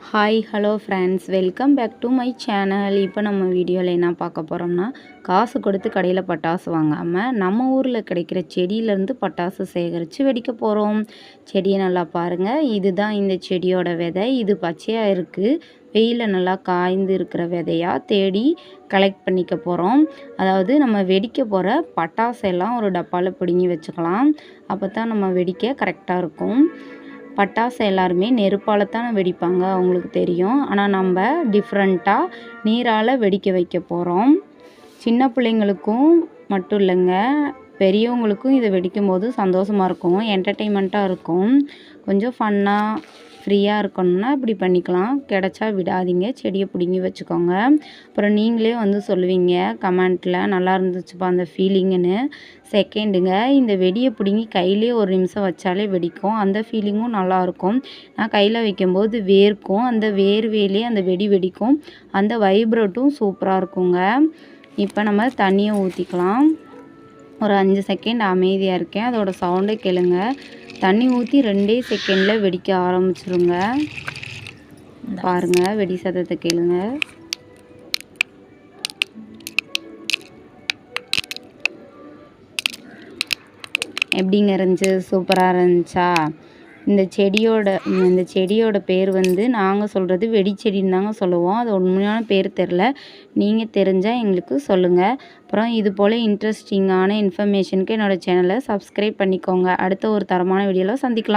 Hi hello friends, welcome back to my channel. இப்போ நம்ம வீடியோவில் என்ன பார்க்க போகிறோம்னா, காசு கொடுத்து கடையில் பட்டாசு வாங்காமல் நம்ம ஊரில் கிடைக்கிற செடியிலேருந்து பட்டாசு சேகரித்து வெடிக்க போகிறோம். செடியை நல்லா பாருங்கள். இதுதான் இந்த செடியோட விதை. இது பச்சையாக இருக்குது. வெயிலில் நல்லா காய்ந்து இருக்கிற விதையாக தேடி கலெக்ட் பண்ணிக்க போகிறோம். அதாவது நம்ம வெடிக்க போகிற பட்டாசெல்லாம் ஒரு டப்பாவில் பிடுங்கி வச்சுக்கலாம். அப்போ தான் நம்ம வெடிக்க கரெக்டாக இருக்கும். பட்டாசு எல்லாருமே நெருப்பால் தான் வெடிப்பாங்க, அவங்களுக்கு தெரியும். ஆனால் நம்ம டிஃப்ரெண்ட்டாக நீரால் வெடிக்க வைக்க போகிறோம். சின்ன பிள்ளைங்களுக்கும் மட்டும் இல்லைங்க, பெரியவங்களுக்கும் இதை வெடிக்கும்போது சந்தோஷமாக இருக்கும், என்டர்டெயின்மெண்ட்டாக இருக்கும். கொஞ்சம் ஃபன்னாக ஃப்ரீயாக இருக்கணும்னா இப்படி பண்ணிக்கலாம். கிடச்சா விடாதீங்க, செடியை பிடுங்கி வச்சுக்கோங்க. அப்புறம் நீங்களே வந்து சொல்லுவீங்க கமெண்ட்டில், நல்லா இருந்துச்சுப்பா அந்த ஃபீலிங்குன்னு. செகண்டுங்க, இந்த வெடியை பிடுங்கி கையிலே ஒரு நிமிஷம் வச்சாலே வெடிக்கும். அந்த ஃபீலிங்கும் நல்லாயிருக்கும். நான் கையில் வைக்கும்போது வேர்க்கும், அந்த வேர்வையிலே அந்த வெடி வெடிக்கும். அந்த வைப்ரேட்டும் சூப்பராக இருக்குங்க. இப்போ நம்ம தண்ணியை ஊற்றிக்கலாம். ஒரு 5 செகண்ட் அமைதியாக இருக்கேன். அதோட சவுண்டை கேளுங்க. தண்ணி ஊற்றி 2 செகண்டில் வெடிக்க ஆரம்பிச்சிருங்க. பாருங்கள், வெடி சத்தத்தை கேளுங்க. எப்படிங்க இருந்துச்சு? சூப்பராக இருந்துச்சா? இந்த செடியோட பேர் வந்து நாங்கள் சொல்கிறது வெடிச்செடின்னு தாங்க சொல்லுவோம். அது உண்மையான பேர் தெரில. நீங்கள் தெரிஞ்சால் எங்களுக்கு சொல்லுங்கள். அப்புறம் இது போல் இன்ட்ரெஸ்டிங்கான இன்ஃபர்மேஷனுக்கு என்னோடய சேனலை சப்ஸ்கிரைப் பண்ணிக்கோங்க. அடுத்த ஒரு தரமான வீடியோவில் சந்திக்கலாம்.